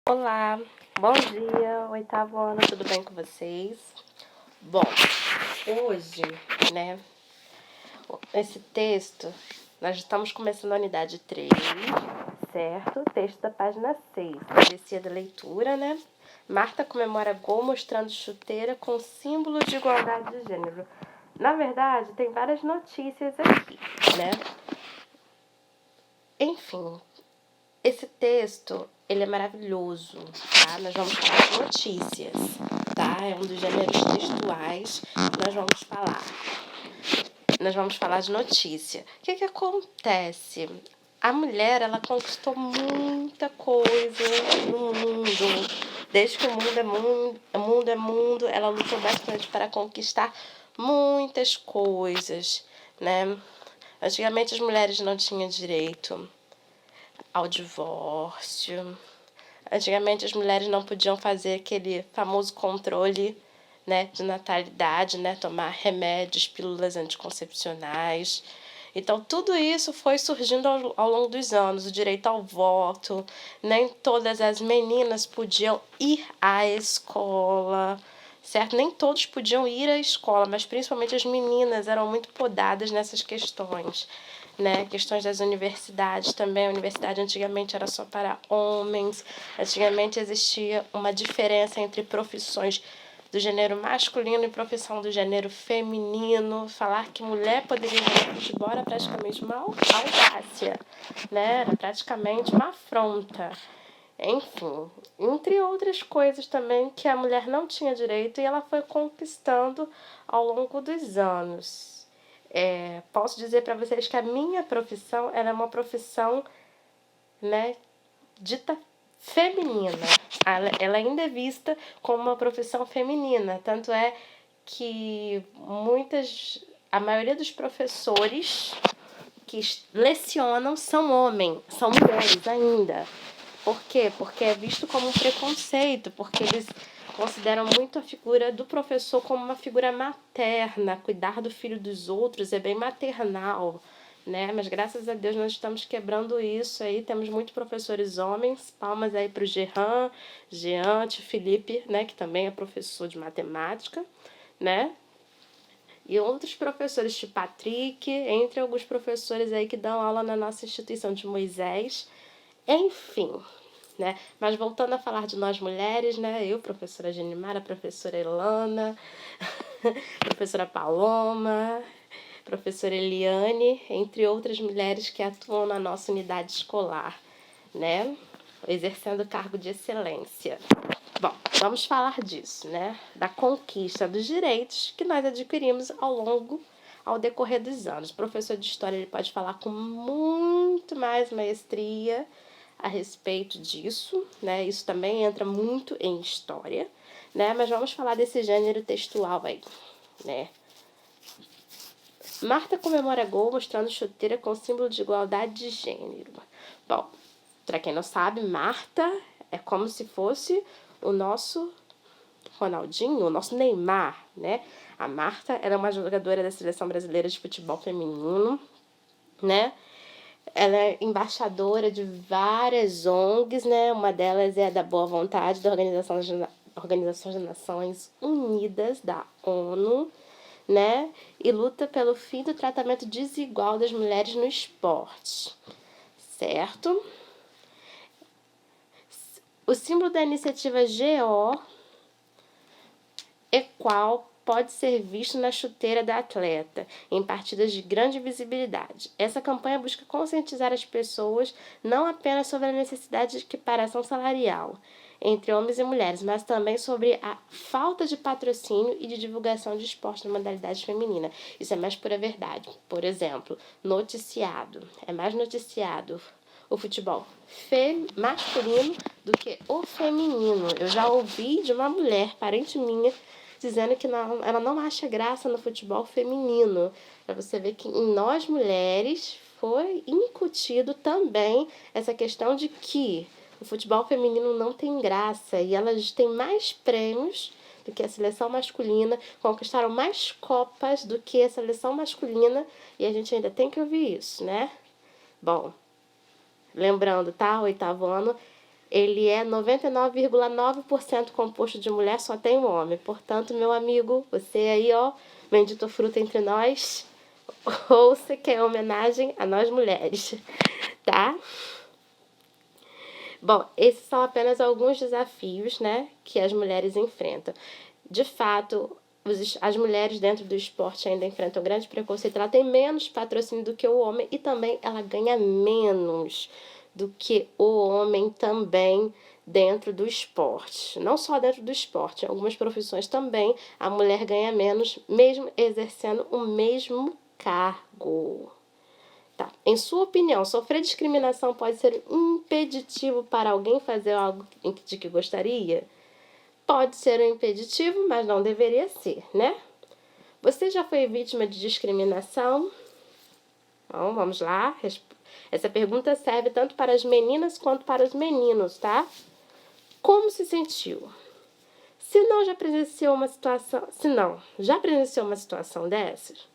Olá, bom dia, oitavo ano, tudo bem com vocês? Bom, hoje, né, esse texto, nós estamos começando a unidade 3, certo? Texto da página 6, travessia da leitura, né? Marta comemora gol mostrando chuteira com símbolo de igualdade de gênero. Na verdade, tem várias notícias aqui, né? Enfim, esse texto, ele é maravilhoso, tá? Nós vamos falar de notícias, tá? É um dos gêneros textuais que nós vamos falar. Nós vamos falar de notícia. O que acontece? A mulher, ela conquistou muita coisa no mundo. Desde que o mundo é mundo, ela lutou bastante para conquistar muitas coisas, né? Antigamente as mulheres não tinham direito ao divórcio. Antigamente as mulheres não podiam fazer aquele famoso controle, né, de natalidade, né, tomar remédios, pílulas anticoncepcionais. Então tudo isso foi surgindo ao longo dos anos, o direito ao voto, nem todas as meninas podiam ir à escola, certo? Nem todos podiam ir à escola, mas principalmente as meninas eram muito podadas nessas questões, né? Questões das universidades também. A universidade antigamente era só para homens. Antigamente existia uma diferença entre profissões do gênero masculino e profissão do gênero feminino. Falar que mulher poderia jogar futebol era praticamente uma audácia, né? Era praticamente uma afronta. Enfim, entre outras coisas também que a mulher não tinha direito e ela foi conquistando ao longo dos anos. Posso dizer para vocês que a minha profissão ela é uma profissão, né, dita feminina. Ela ainda é vista como uma profissão feminina. Tanto é que a maioria dos professores que lecionam são homens, são mulheres ainda. Por quê? Porque é visto como um preconceito, porque eles consideram muito a figura do professor como uma figura materna. Cuidar do filho dos outros é bem maternal, né? Mas graças a Deus nós estamos quebrando isso aí. Temos muitos professores homens. Palmas aí para o Jean, Felipe, né? Que também é professor de matemática, né? E outros professores, tipo Patrick, entre alguns professores aí que dão aula na nossa instituição de Moisés. Enfim, né? Mas voltando a falar de nós mulheres, né? Eu, professora Genimara, professora Elana, professora Paloma, professora Eliane, entre outras mulheres que atuam na nossa unidade escolar, né? Exercendo cargo de excelência. Bom, vamos falar disso, né? Da conquista dos direitos que nós adquirimos ao decorrer dos anos. O professor de história ele pode falar com muito mais maestria a respeito disso, né? Isso também entra muito em história, né? Mas vamos falar desse gênero textual aí, né? Marta comemora gol mostrando chuteira com símbolo de igualdade de gênero. Bom, para quem não sabe, Marta é como se fosse o nosso Ronaldinho, o nosso Neymar, né? A Marta era uma jogadora da Seleção Brasileira de Futebol Feminino, né? Ela é embaixadora de várias ONGs, né? Uma delas é a da Boa Vontade, da Organização das Nações Unidas, da ONU, né? E luta pelo fim do tratamento desigual das mulheres no esporte, certo? O símbolo da iniciativa GO equal pode ser visto na chuteira da atleta, em partidas de grande visibilidade. Essa campanha busca conscientizar as pessoas não apenas sobre a necessidade de equiparação salarial entre homens e mulheres, mas também sobre a falta de patrocínio e de divulgação de esporte na modalidade feminina. Isso é mais pura verdade. Por exemplo, noticiado. É mais noticiado o futebol masculino do que o feminino. Eu já ouvi de uma mulher, parente minha, dizendo que ela não acha graça no futebol feminino. Para você ver que em nós mulheres foi incutido também essa questão de que o futebol feminino não tem graça e elas têm mais prêmios do que a seleção masculina, conquistaram mais copas do que a seleção masculina e a gente ainda tem que ouvir isso, né? Bom, lembrando, tá? Oitavo ano Ele é 99,9% composto de mulher, só tem um homem. Portanto, meu amigo, você aí, ó, bendito fruto entre nós, ouça que é homenagem a nós mulheres, tá? Bom, esses são apenas alguns desafios, né, que as mulheres enfrentam. De fato, as mulheres dentro do esporte ainda enfrentam grande preconceito. Ela tem menos patrocínio do que o homem e também ela ganha menos do que o homem também dentro do esporte. Não só dentro do esporte, em algumas profissões também a mulher ganha menos, mesmo exercendo o mesmo cargo. Tá. Em sua opinião, sofrer discriminação pode ser um impeditivo para alguém fazer algo de que gostaria? Pode ser um impeditivo, mas não deveria ser, né? Você já foi vítima de discriminação? Então, vamos lá. Essa pergunta serve tanto para as meninas quanto para os meninos, tá? Como se sentiu? Se não, já presenciou uma situação dessas?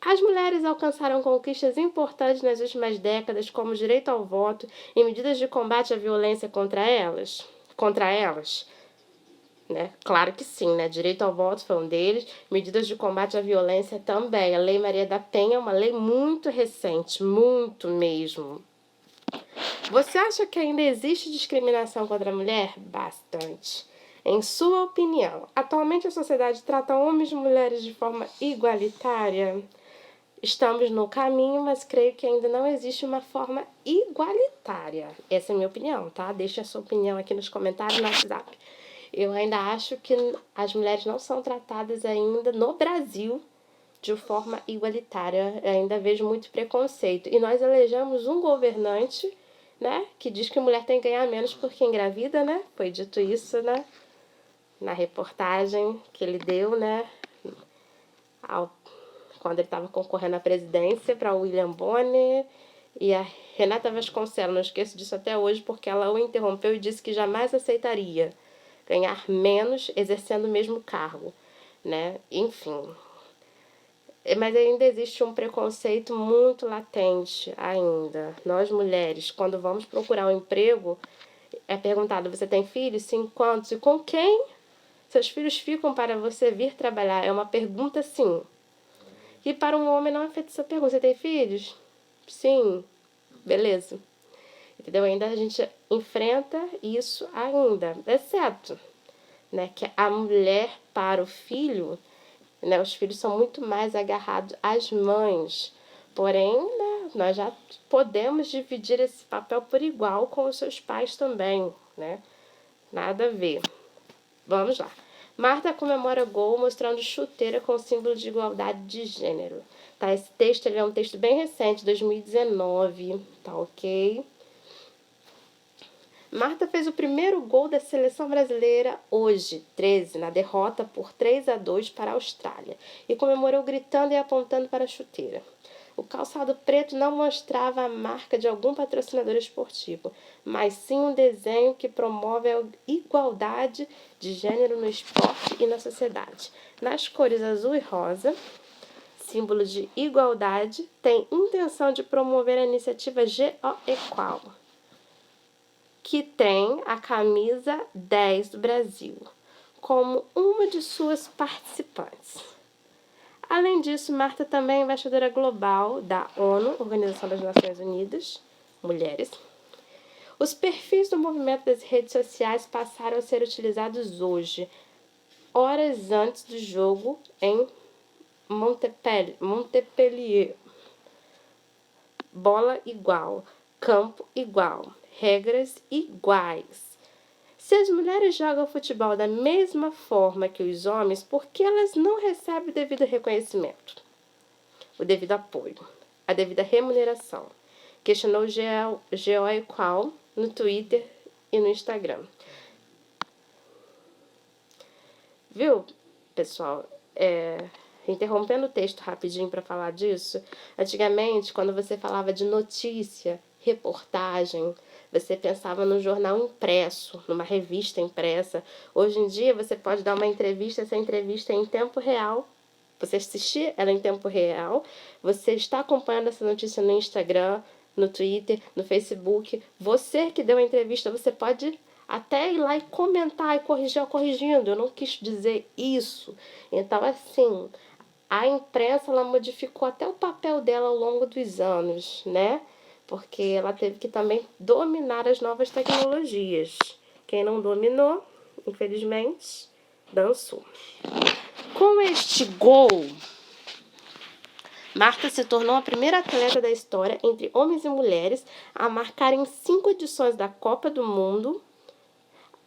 As mulheres alcançaram conquistas importantes nas últimas décadas, como o direito ao voto e medidas de combate à violência contra elas? Né? Claro que sim, né? Direito ao voto foi um deles, medidas de combate à violência também. A Lei Maria da Penha é uma lei muito recente, muito mesmo. Você acha que ainda existe discriminação contra a mulher? Bastante. Em sua opinião, atualmente a sociedade trata homens e mulheres de forma igualitária? Estamos no caminho, mas creio que ainda não existe uma forma igualitária. Essa é a minha opinião, tá? Deixa a sua opinião aqui nos comentários no WhatsApp. Eu ainda acho que as mulheres não são tratadas ainda no Brasil de forma igualitária. Eu ainda vejo muito preconceito. E nós elegemos um governante, né, que diz que a mulher tem que ganhar menos porque engravida, né? Foi dito isso, né? Na reportagem que ele deu, né? Quando ele estava concorrendo à presidência para o William Bonner e a Renata Vasconcelos, não esqueço disso até hoje, porque ela o interrompeu e disse que jamais aceitaria ganhar menos exercendo o mesmo cargo, né? Enfim. Mas ainda existe um preconceito muito latente ainda. Nós mulheres, quando vamos procurar um emprego, é perguntado, você tem filhos? Sim, quantos? E com quem seus filhos ficam para você vir trabalhar? É uma pergunta sim. E para um homem não é feita essa pergunta. Você tem filhos? Sim. Beleza. Entendeu? Ainda a gente enfrenta isso ainda. Exceto, né, que a mulher para o filho, né, os filhos são muito mais agarrados às mães. Porém, né, nós já podemos dividir esse papel por igual com os seus pais também, né? Nada a ver. Vamos lá. Marta comemora gol mostrando chuteira com símbolo de igualdade de gênero. Tá, esse texto ele é um texto bem recente, 2019, tá ok? Marta fez o primeiro gol da seleção brasileira hoje, 13, na derrota por 3-2 para a Austrália, e comemorou gritando e apontando para a chuteira. O calçado preto não mostrava a marca de algum patrocinador esportivo, mas sim um desenho que promove a igualdade de gênero no esporte e na sociedade. Nas cores azul e rosa, símbolo de igualdade, tem intenção de promover a iniciativa GeoEqual, que tem a camisa 10 do Brasil como uma de suas participantes. Além disso, Marta também é embaixadora global da ONU, Organização das Nações Unidas, Mulheres. Os perfis do movimento das redes sociais passaram a ser utilizados hoje, horas antes do jogo em Montpellier. Bola igual, campo igual, regras iguais. Se as mulheres jogam futebol da mesma forma que os homens, por que elas não recebem o devido reconhecimento, o devido apoio, a devida remuneração? Questionou GeoEqual no Twitter e no Instagram. Viu, pessoal? Interrompendo o texto rapidinho para falar disso, antigamente, quando você falava de notícia, reportagem, você pensava no jornal impresso, numa revista impressa. Hoje em dia, você pode dar uma entrevista, essa entrevista é em tempo real. Você assistir ela em tempo real, você está acompanhando essa notícia no Instagram, no Twitter, no Facebook. Você que deu a entrevista, você pode até ir lá e comentar e corrigir, corrigindo. Eu não quis dizer isso. Então, assim, a imprensa, ela modificou até o papel dela ao longo dos anos, né? Porque ela teve que também dominar as novas tecnologias. Quem não dominou, infelizmente, dançou. Com este gol, Marta se tornou a primeira atleta da história entre homens e mulheres a marcar em 5 edições da Copa do Mundo.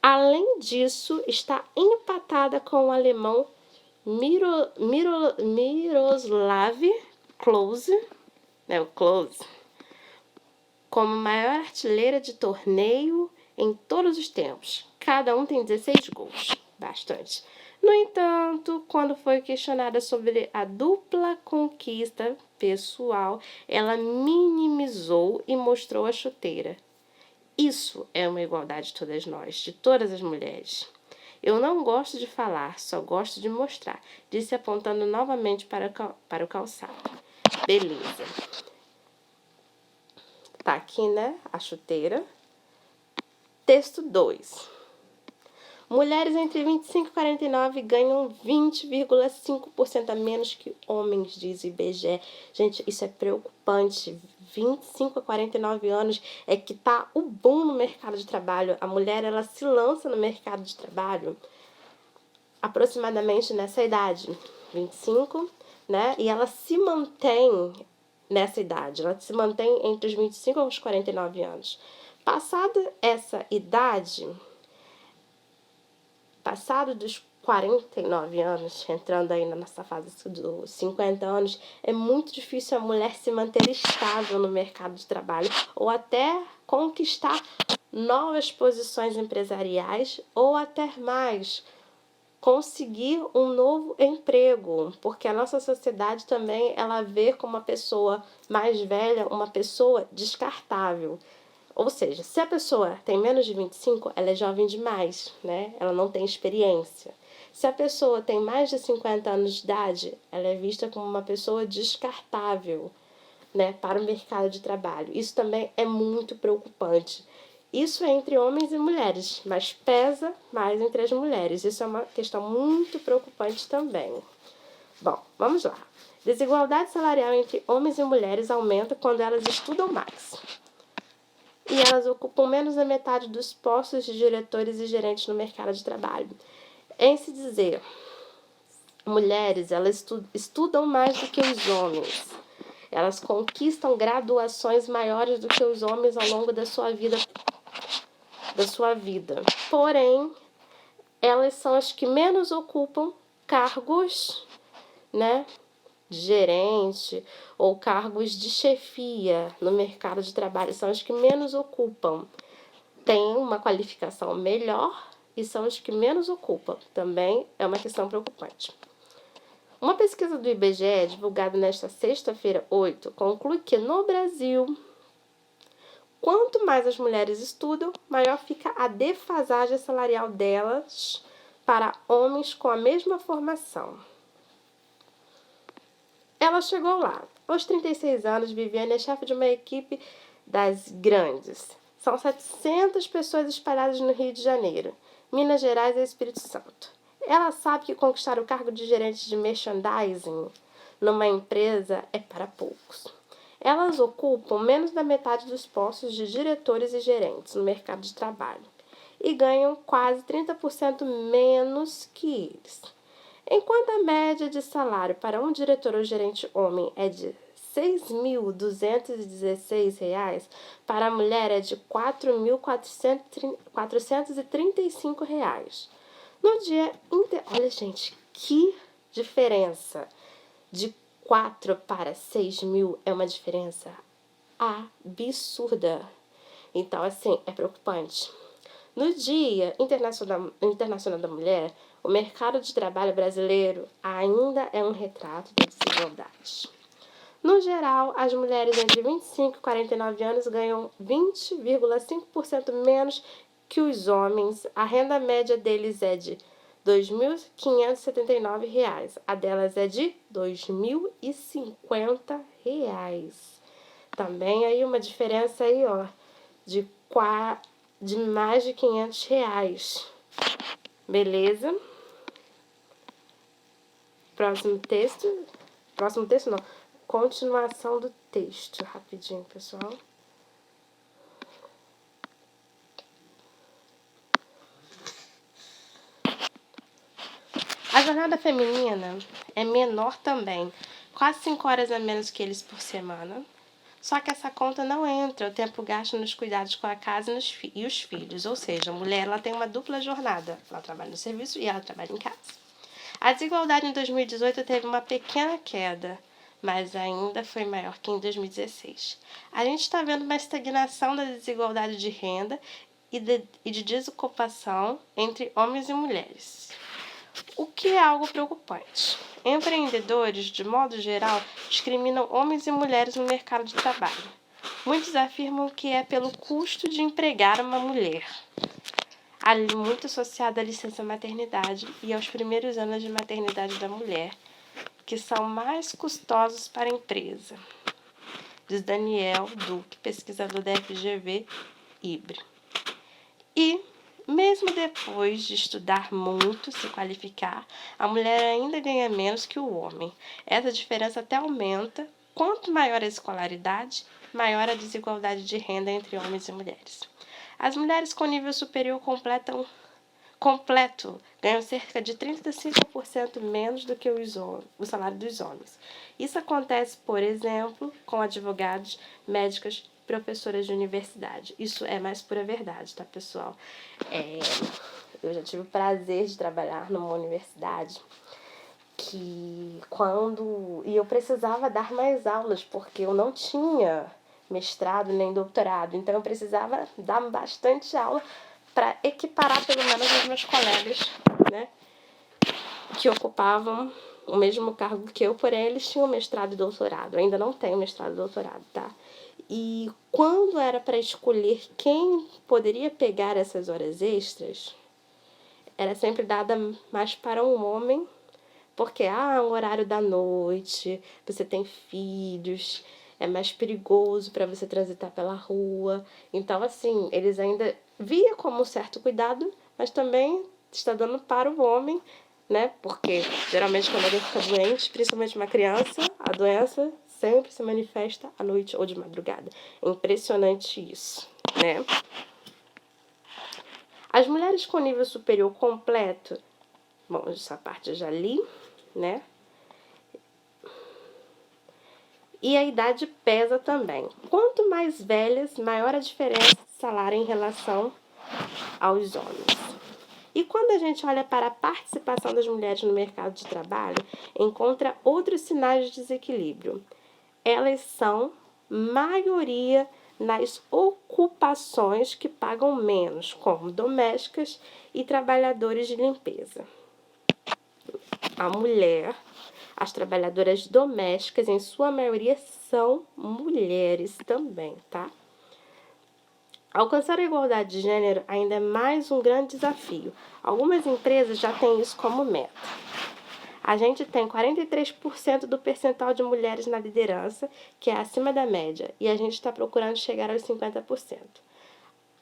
Além disso, está empatada com o alemão Miroslav Klose, o Klose, como maior artilheira de torneio em todos os tempos. Cada um tem 16 gols, bastante. No entanto, quando foi questionada sobre a dupla conquista pessoal, ela minimizou e mostrou a chuteira. Isso é uma igualdade de todas nós, de todas as mulheres. Eu não gosto de falar, só gosto de mostrar, disse apontando novamente para o calçado. Beleza. Tá aqui, né, a chuteira. Texto 2. Mulheres entre 25 e 49 ganham 20,5% a menos que homens, diz o IBGE. Gente, isso é preocupante. 25 a 49 anos é que tá o boom no mercado de trabalho. A mulher, ela se lança no mercado de trabalho aproximadamente nessa idade, 25, né? E ela se mantém nessa idade, ela se mantém entre os 25 e os 49 anos. Passada essa idade, passado dos 49 anos, entrando aí na nossa fase dos 50 anos, é muito difícil a mulher se manter estável no mercado de trabalho ou até conquistar novas posições empresariais ou até mais, conseguir um novo emprego, porque a nossa sociedade também, ela vê como uma pessoa mais velha, uma pessoa descartável. Ou seja, se a pessoa tem menos de 25, ela é jovem demais, né? Ela não tem experiência. Se a pessoa tem mais de 50 anos de idade, ela é vista como uma pessoa descartável, né, para o mercado de trabalho. Isso também é muito preocupante. Isso é entre homens e mulheres, mas pesa mais entre as mulheres. Isso é uma questão muito preocupante também. Bom, vamos lá. Desigualdade salarial entre homens e mulheres aumenta quando elas estudam mais. E elas ocupam menos da metade dos postos de diretores e gerentes no mercado de trabalho. Em se dizer, mulheres, elas estudam mais do que os homens. Elas conquistam graduações maiores do que os homens ao longo da sua vida. Porém, elas são as que menos ocupam cargos, né, de gerente ou cargos de chefia no mercado de trabalho. São as que menos ocupam. Têm uma qualificação melhor e são os que menos ocupam. Também é uma questão preocupante. Uma pesquisa do IBGE, divulgada nesta sexta-feira, 8, conclui que no Brasil, quanto mais as mulheres estudam, maior fica a defasagem salarial delas para homens com a mesma formação. Ela chegou lá. Aos 36 anos, Viviane é chefe de uma equipe das grandes. São 700 pessoas espalhadas no Rio de Janeiro, Minas Gerais e Espírito Santo. Ela sabe que conquistar o cargo de gerente de merchandising numa empresa é para poucos. Elas ocupam menos da metade dos postos de diretores e gerentes no mercado de trabalho e ganham quase 30% menos que eles. Enquanto a média de salário para um diretor ou gerente homem é de R$ 6.216, para a mulher é de R$ 4.435. No dia olha, gente, que diferença! De 4 para 6 mil é uma diferença absurda. Então, assim, é preocupante. No Dia Internacional da Mulher, o mercado de trabalho brasileiro ainda é um retrato da desigualdade. No geral, as mulheres entre 25 e 49 anos ganham 20,5% menos que os homens. A renda média deles é de R$ 2.579. A delas é de R$ 2.050. Também aí uma diferença aí, ó, de mais de R$ 500. Beleza? Próximo texto. Próximo texto não. Continuação do texto. Rapidinho, pessoal. A jornada feminina é menor também. Quase 5 horas a menos que eles por semana. Só que essa conta não entra o tempo gasto nos cuidados com a casa e os filhos. Ou seja, a mulher ela tem uma dupla jornada. Ela trabalha no serviço e ela trabalha em casa. A desigualdade em 2018 teve uma pequena queda, mas ainda foi maior que em 2016. A gente está vendo uma estagnação da desigualdade de renda e de desocupação entre homens e mulheres, o que é algo preocupante. Empreendedores, de modo geral, discriminam homens e mulheres no mercado de trabalho. Muitos afirmam que é pelo custo de empregar uma mulher, muito associado à licença maternidade e aos primeiros anos de maternidade da mulher, que são mais custosos para a empresa, diz Daniel Duque, pesquisador da FGV IBRE. E, mesmo depois de estudar muito, se qualificar, a mulher ainda ganha menos que o homem. Essa diferença até aumenta. Quanto maior a escolaridade, maior a desigualdade de renda entre homens e mulheres. As mulheres com nível superior completo ganham cerca de 35% menos do que o salário dos homens. Isso acontece, por exemplo, com advogados, médicas, professoras de universidade. Isso é mais pura verdade, tá, pessoal? Eu já tive o prazer de trabalhar numa universidade e eu precisava dar mais aulas, porque eu não tinha mestrado nem doutorado, então eu precisava dar bastante aula para equiparar pelo menos os meus colegas, né, que ocupavam o mesmo cargo que eu, porém eles tinham mestrado e doutorado. Eu ainda não tenho mestrado e doutorado, tá? E quando era para escolher quem poderia pegar essas horas extras, era sempre dada mais para um homem, porque o horário da noite, você tem filhos, é mais perigoso para você transitar pela rua. Então, assim, eles ainda via como um certo cuidado, mas também está dando para o homem, né? Porque geralmente quando alguém fica doente, principalmente uma criança, a doença sempre se manifesta à noite ou de madrugada. É impressionante isso, né? As mulheres com nível superior completo, bom, essa parte eu já li, né? E a idade pesa também. Quanto mais velhas, maior a diferença de salário em relação aos homens. E quando a gente olha para a participação das mulheres no mercado de trabalho, encontra outros sinais de desequilíbrio. Elas são maioria nas ocupações que pagam menos, como domésticas e trabalhadores de limpeza. As trabalhadoras domésticas, em sua maioria, são mulheres também, tá? Alcançar a igualdade de gênero ainda é mais um grande desafio. Algumas empresas já têm isso como meta. A gente tem 43% do percentual de mulheres na liderança, que é acima da média, e a gente está procurando chegar aos 50%.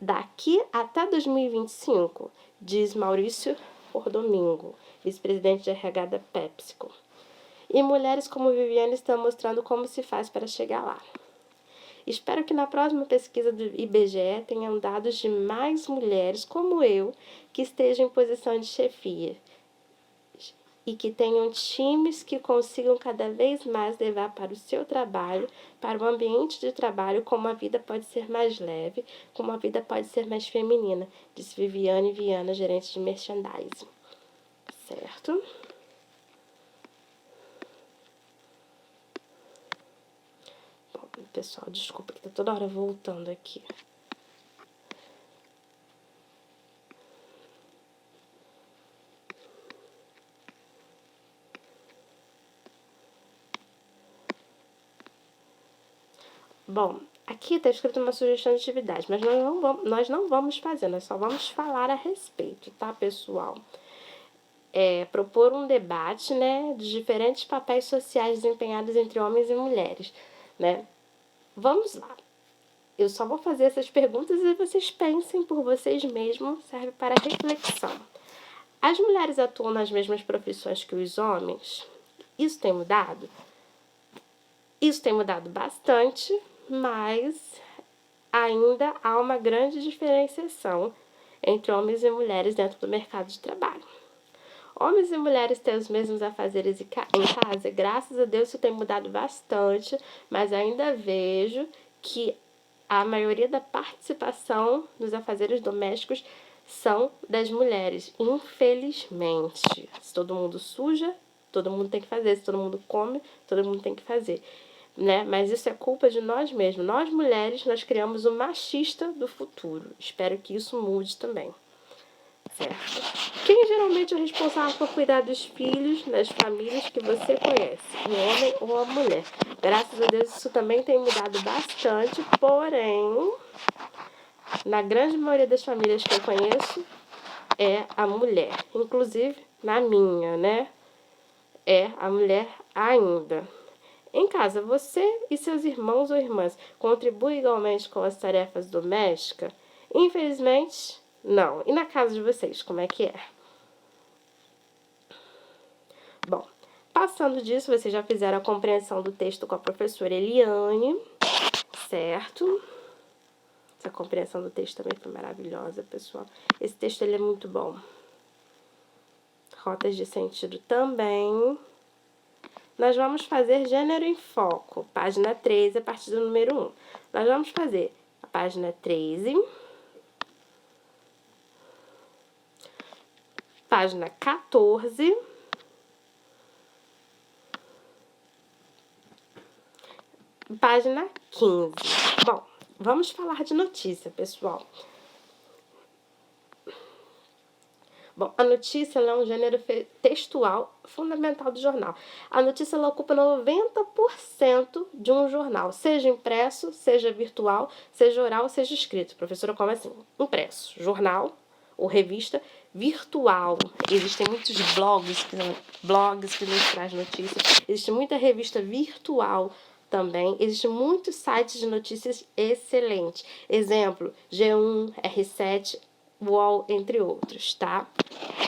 Daqui até 2025, diz Maurício Pordomingo, vice-presidente de RH da PepsiCo. E mulheres como Viviane estão mostrando como se faz para chegar lá. Espero que na próxima pesquisa do IBGE tenham dados de mais mulheres como eu que estejam em posição de chefia e que tenham times que consigam cada vez mais levar para o seu trabalho, para o ambiente de trabalho, como a vida pode ser mais leve, como a vida pode ser mais feminina, disse Viviane Viana, gerente de merchandising. Certo? Pessoal, desculpa que tá toda hora voltando aqui. Bom, aqui está escrito uma sugestão de atividade, mas nós não vamos fazer, nós só vamos falar a respeito, tá, pessoal? Propor um debate, né, de diferentes papéis sociais desempenhados entre homens e mulheres, né? Vamos lá. Eu só vou fazer essas perguntas e vocês pensem por vocês mesmos, serve para reflexão. As mulheres atuam nas mesmas profissões que os homens? Isso tem mudado? Isso tem mudado bastante, mas ainda há uma grande diferenciação entre homens e mulheres dentro do mercado de trabalho. Homens e mulheres têm os mesmos afazeres em casa, graças a Deus isso tem mudado bastante, mas ainda vejo que a maioria da participação nos afazeres domésticos são das mulheres, infelizmente. Se todo mundo suja, todo mundo tem que fazer. Se todo mundo come, todo mundo tem que fazer. Né? Mas isso é culpa de nós mesmos. Nós, mulheres, nós criamos o machista do futuro. Espero que isso mude também. Certo? Quem geralmente é responsável por cuidar dos filhos nas famílias que você conhece? O homem ou a mulher? Graças a Deus isso também tem mudado bastante, porém, na grande maioria das famílias que eu conheço, é a mulher. Inclusive, na minha, né? É a mulher ainda. Em casa, você e seus irmãos ou irmãs contribuem igualmente com as tarefas domésticas? Infelizmente, não. E na casa de vocês, como é que é? Bom, passando disso, vocês já fizeram a compreensão do texto com a professora Eliane, certo? Essa compreensão do texto também foi maravilhosa, pessoal. Esse texto ele é muito bom. Rotas de sentido também. Nós vamos fazer gênero em foco, página 13, a partir do número 1. Nós vamos fazer a página 13, página 14, página 15. Bom, vamos falar de notícia, pessoal. Bom, a notícia ela é um gênero textual fundamental do jornal. A notícia ela ocupa 90% de um jornal, seja impresso, seja virtual, seja oral, seja escrito. Professora, como assim? Impresso, jornal ou revista virtual. Existem muitos blogs que nos trazem notícias. Existe muita revista virtual também. Existem muitos sites de notícias excelentes. Exemplo, G1, R7, UOL, entre outros, tá?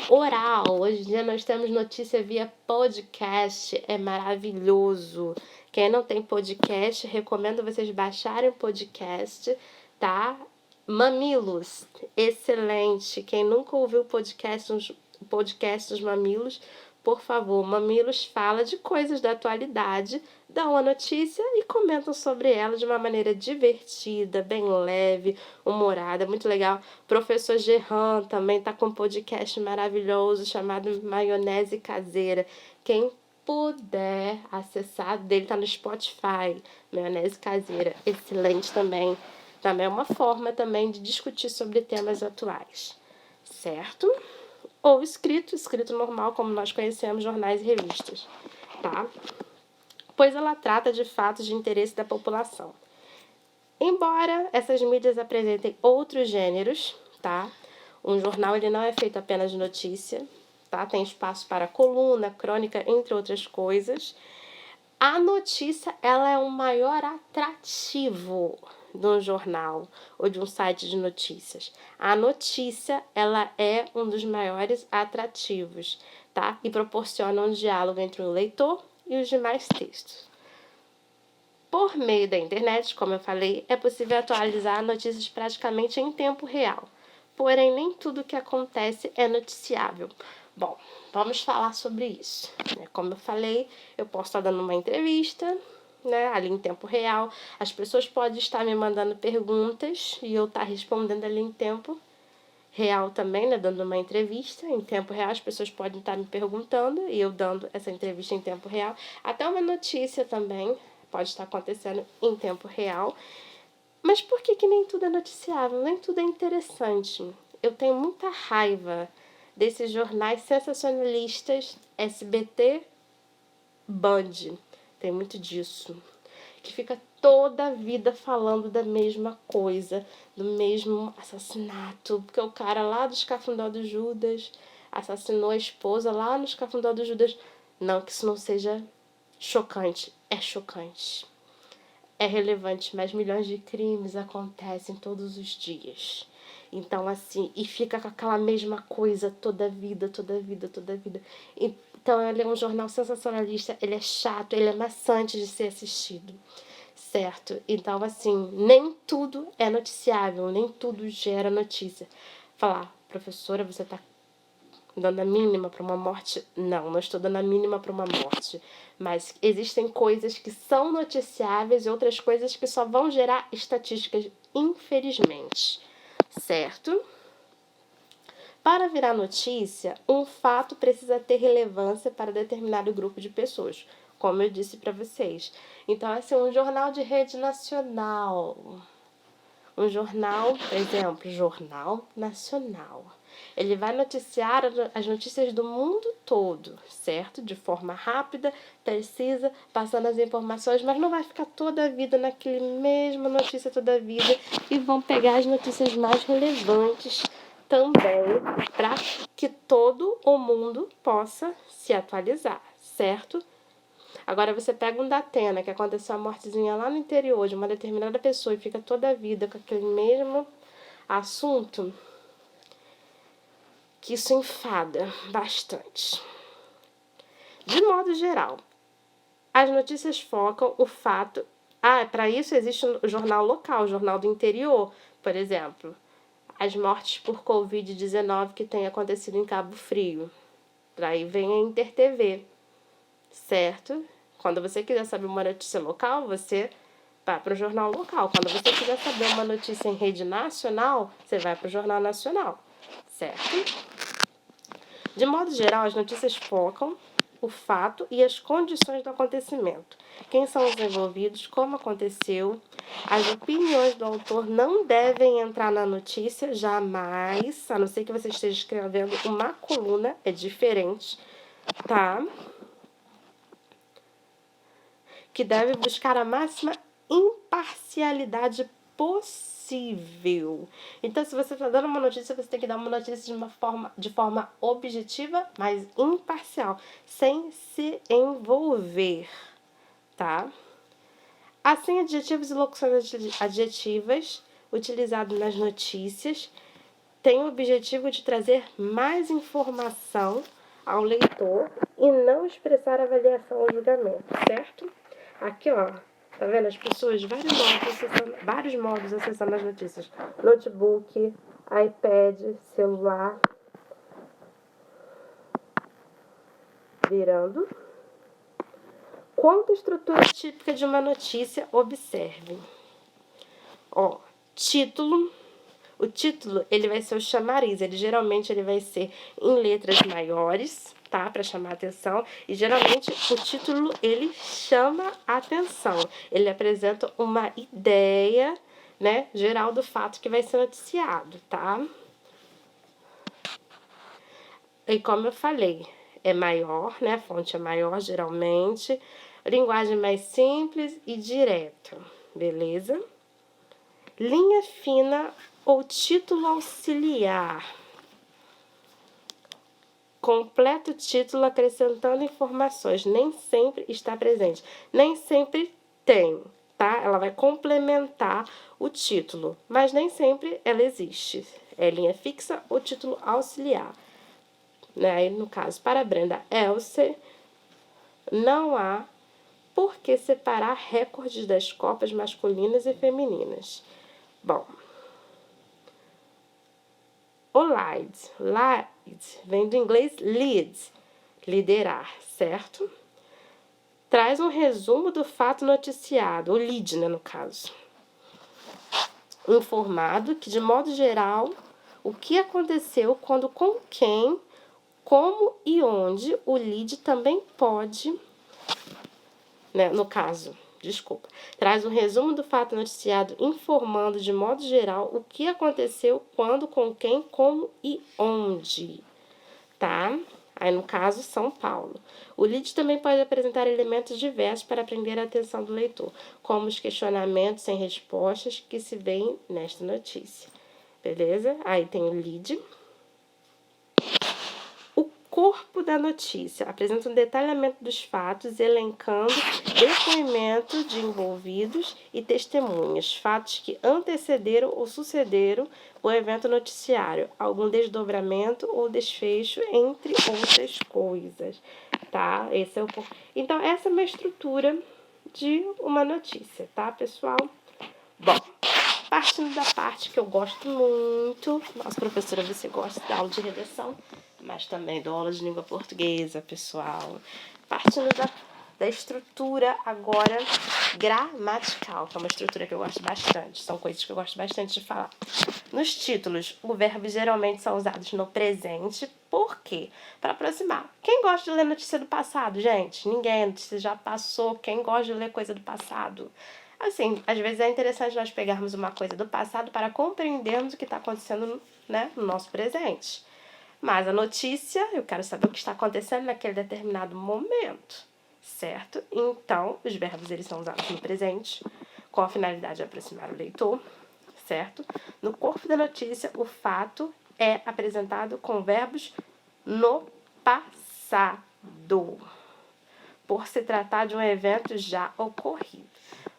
Oral, hoje em dia nós temos notícia via podcast, é maravilhoso. Quem não tem podcast, recomendo vocês baixarem o podcast, tá? Mamilos, excelente. Quem nunca ouviu o podcast dos Mamilos, por favor, Mamilos fala de coisas da atualidade, dá uma notícia e comentam sobre ela de uma maneira divertida, bem leve, humorada, muito legal. Professor Gerran também tá com um podcast maravilhoso chamado Maionese Caseira. Quem puder acessar, dele tá no Spotify, Maionese Caseira, excelente também. Também é uma forma também de discutir sobre temas atuais, certo? Ou escrito normal, como nós conhecemos, jornais e revistas, tá? Pois ela trata de fatos de interesse da população. Embora essas mídias apresentem outros gêneros, tá? Um jornal ele não é feito apenas de notícia, tá? Tem espaço para coluna, crônica, entre outras coisas. A notícia, ela é o maior atrativo de um jornal ou de um site de notícias. A notícia, ela é um dos maiores atrativos, tá? E proporciona um diálogo entre o leitor e os demais textos. Por meio da internet, como eu falei, é possível atualizar notícias praticamente em tempo real. Porém, nem tudo o que acontece é noticiável. Bom, vamos falar sobre isso. Como eu falei, eu posso estar dando uma entrevista, né, ali em tempo real. As pessoas podem estar me mandando perguntas e eu estar respondendo ali em tempo real também, né, dando uma entrevista em tempo real. As pessoas podem estar me perguntando e eu dando essa entrevista em tempo real. Até uma notícia também pode estar acontecendo em tempo real. Mas por que nem tudo é noticiável? Nem tudo é interessante. Eu tenho muita raiva desses jornais sensacionalistas, SBT, Band, tem muito disso, que fica toda a vida falando da mesma coisa, do mesmo assassinato, porque o cara lá do Escafundó do Judas assassinou a esposa lá no Escafundó do Judas. Não que isso não seja chocante, é chocante. é relevante, mas milhões de crimes acontecem todos os dias. Então, assim, e fica com aquela mesma coisa toda a vida, toda a vida, toda a vida. Então, ele é um jornal sensacionalista, ele é chato, ele é maçante de ser assistido, certo? Então, assim, nem tudo é noticiável, nem tudo gera notícia. Falar, professora, você tá dando a mínima para uma morte? Não, não estou dando a mínima para uma morte. Mas existem coisas que são noticiáveis e outras coisas que só vão gerar estatísticas, infelizmente. Certo? Para virar notícia, um fato precisa ter relevância para determinado grupo de pessoas, como eu disse para vocês. Então, assim, um jornal de rede nacional. Um jornal, por exemplo, Jornal Nacional. Ele vai noticiar as notícias do mundo todo, certo? De forma rápida, precisa, passando as informações, mas não vai ficar toda a vida naquele mesma notícia toda a vida e vão pegar as notícias mais relevantes também para que todo o mundo possa se atualizar, certo? Agora você pega um Datena, que aconteceu a mortezinha lá no interior de uma determinada pessoa e fica toda a vida com aquele mesmo assunto, que isso enfada bastante. De modo geral, as notícias focam o fato... para isso existe o jornal local, o jornal do interior, por exemplo. As mortes por Covid-19 que tem acontecido em Cabo Frio. Daí vem a InterTV, certo? Quando você quiser saber uma notícia local, você vai para o jornal local. Quando você quiser saber uma notícia em rede nacional, você vai para o jornal nacional, certo? De modo geral, as notícias focam o fato e as condições do acontecimento. Quem são os envolvidos, como aconteceu. As opiniões do autor não devem entrar na notícia, jamais, a não ser que você esteja escrevendo uma coluna, é diferente, tá? Que deve buscar a máxima imparcialidade possível. Então, se você está dando uma notícia, você tem que dar uma notícia de forma objetiva, mas imparcial, sem se envolver, tá? Assim, adjetivos e locuções adjetivas utilizados nas notícias têm o objetivo de trazer mais informação ao leitor e não expressar avaliação ou julgamento, certo? Aqui, ó, tá vendo? As pessoas, vários modos acessando as notícias. Notebook, iPad, celular. Virando. Quanto estrutura típica de uma notícia, observe. Ó, título. O título, ele vai ser o chamariz. Geralmente, ele vai ser em letras maiores, tá? Para chamar a atenção. E, geralmente, o título, ele chama a atenção. Ele apresenta uma ideia, né, geral do fato que vai ser noticiado, tá? E como eu falei, é maior, né? A fonte é maior, geralmente. Linguagem mais simples e direta, beleza? Linha fina ou título auxiliar. Completo título acrescentando informações. Nem sempre está presente. Nem sempre tem, tá? Ela vai complementar o título, mas nem sempre ela existe. É linha fixa ou título auxiliar. Né? Aí, no caso, para Brenda Elser, não há por que separar recordes das Copas masculinas e femininas. Bom, o lead vem do inglês lead, liderar, certo? Traz um resumo do fato noticiado, o lead, né, no caso. Informado que, de modo geral, o que aconteceu, quando, com quem, como e onde, o lead também pode, né, no caso, traz um resumo do fato noticiado, informando de modo geral o que aconteceu, quando, com quem, como e onde, tá? Aí, no caso, São Paulo. O lead também pode apresentar elementos diversos para prender a atenção do leitor, como os questionamentos sem respostas que se veem nesta notícia. Beleza? Aí tem o lead. O corpo da notícia apresenta um detalhamento dos fatos, elencando depoimento de envolvidos e testemunhas, fatos que antecederam ou sucederam o evento noticiário, algum desdobramento ou desfecho, entre outras coisas, tá? Então, essa é uma estrutura de uma notícia, tá, pessoal? Bom, partindo da parte que eu gosto muito, nossa professora, você gosta da aula de redação, mas também dou aula de língua portuguesa, pessoal. Partindo da estrutura agora gramatical, que é uma estrutura que eu gosto bastante, são coisas que eu gosto bastante de falar. Nos títulos, os verbos geralmente são usados no presente. Por quê? Para aproximar. Quem gosta de ler notícia do passado, gente? Ninguém, a notícia já passou. Quem gosta de ler coisa do passado? Assim, às vezes é interessante nós pegarmos uma coisa do passado para compreendermos o que está acontecendo, né, no nosso presente. Mas a notícia, eu quero saber o que está acontecendo naquele determinado momento, certo? Então, os verbos eles são usados no presente, com a finalidade de aproximar o leitor, certo? No corpo da notícia, o fato é apresentado com verbos no passado, por se tratar de um evento já ocorrido.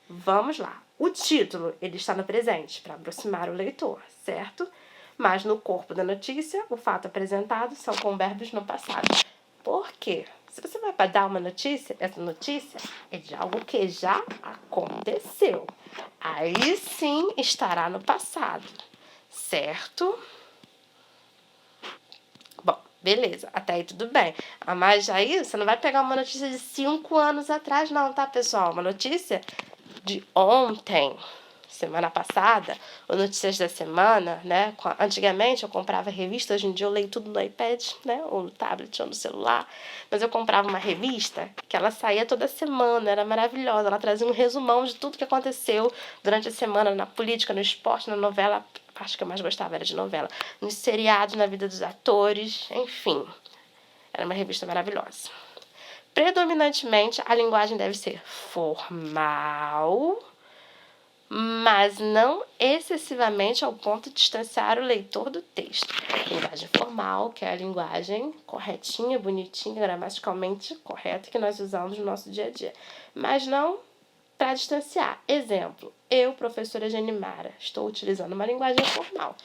Vamos lá. O título, ele está no presente, para aproximar o leitor, certo? Mas no corpo da notícia, o fato apresentado são com verbos no passado. Por quê? Se você vai dar uma notícia, essa notícia é de algo que já aconteceu. Aí sim estará no passado, certo? Bom, beleza, até aí tudo bem. Mas aí você não vai pegar uma notícia de 5 anos atrás, não, tá, pessoal? Uma notícia de ontem, semana passada, ou notícias da semana, né? Antigamente eu comprava revista, hoje em dia eu leio tudo no iPad, né? Ou no tablet, ou no celular. Mas eu comprava uma revista que ela saía toda semana, era maravilhosa. Ela trazia um resumão de tudo que aconteceu durante a semana, na política, no esporte, na novela. A parte que eu mais gostava era de novela. Nos seriados, na vida dos atores, enfim. Era uma revista maravilhosa. Predominantemente, a linguagem deve ser formal, mas não excessivamente ao ponto de distanciar o leitor do texto. Linguagem formal, que é a linguagem corretinha, bonitinha, gramaticalmente correta que nós usamos no nosso dia a dia, mas não para distanciar. Exemplo, eu, professora Genimara, estou utilizando uma linguagem formal,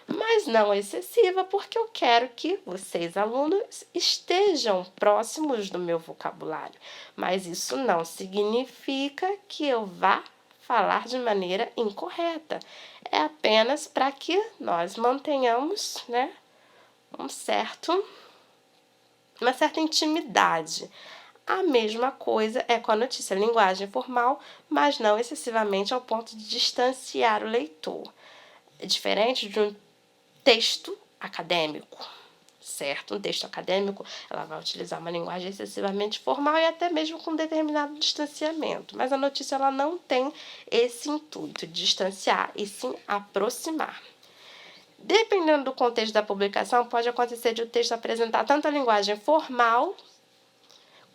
mas não excessiva, porque eu quero que vocês, alunos, estejam próximos do meu vocabulário. Mas isso não significa que eu vá falar de maneira incorreta. É apenas para que nós mantenhamos, né, uma certa intimidade. A mesma coisa é com a notícia, linguagem formal, mas não excessivamente ao ponto de distanciar o leitor. É diferente de um texto acadêmico, certo? Um texto acadêmico, ela vai utilizar uma linguagem excessivamente formal e até mesmo com determinado distanciamento. Mas a notícia, ela não tem esse intuito de distanciar, e sim aproximar. Dependendo do contexto da publicação, pode acontecer de o texto apresentar tanto a linguagem formal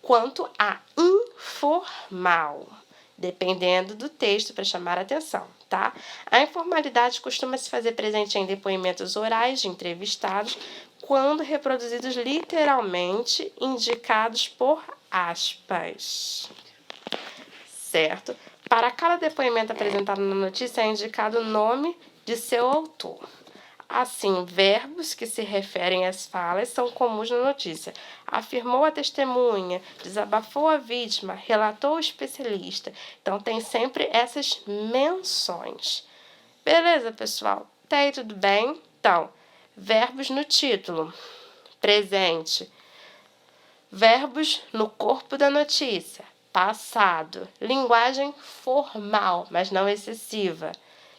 quanto a informal, dependendo do texto, para chamar a atenção, tá? A informalidade costuma se fazer presente em depoimentos orais de entrevistados, quando reproduzidos literalmente, indicados por aspas, certo? Para cada depoimento apresentado na notícia é indicado o nome de seu autor. Assim, verbos que se referem às falas são comuns na notícia. Afirmou a testemunha, desabafou a vítima, relatou o especialista. Então, tem sempre essas menções. Beleza, pessoal? Até aí tudo bem? Então, verbos no título. Presente. Verbos no corpo da notícia. Passado. Linguagem formal, mas não excessiva.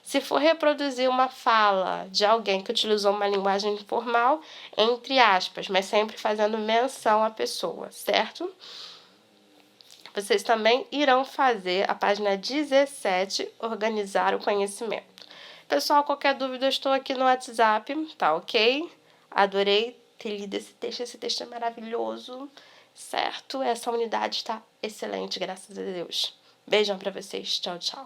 Se for reproduzir uma fala de alguém que utilizou uma linguagem informal, entre aspas, mas sempre fazendo menção à pessoa, certo? Vocês também irão fazer a página 17, organizar o conhecimento. Pessoal, qualquer dúvida, eu estou aqui no WhatsApp, tá ok? Adorei ter lido esse texto é maravilhoso, certo? Essa unidade está excelente, graças a Deus. Beijão para vocês, tchau, tchau.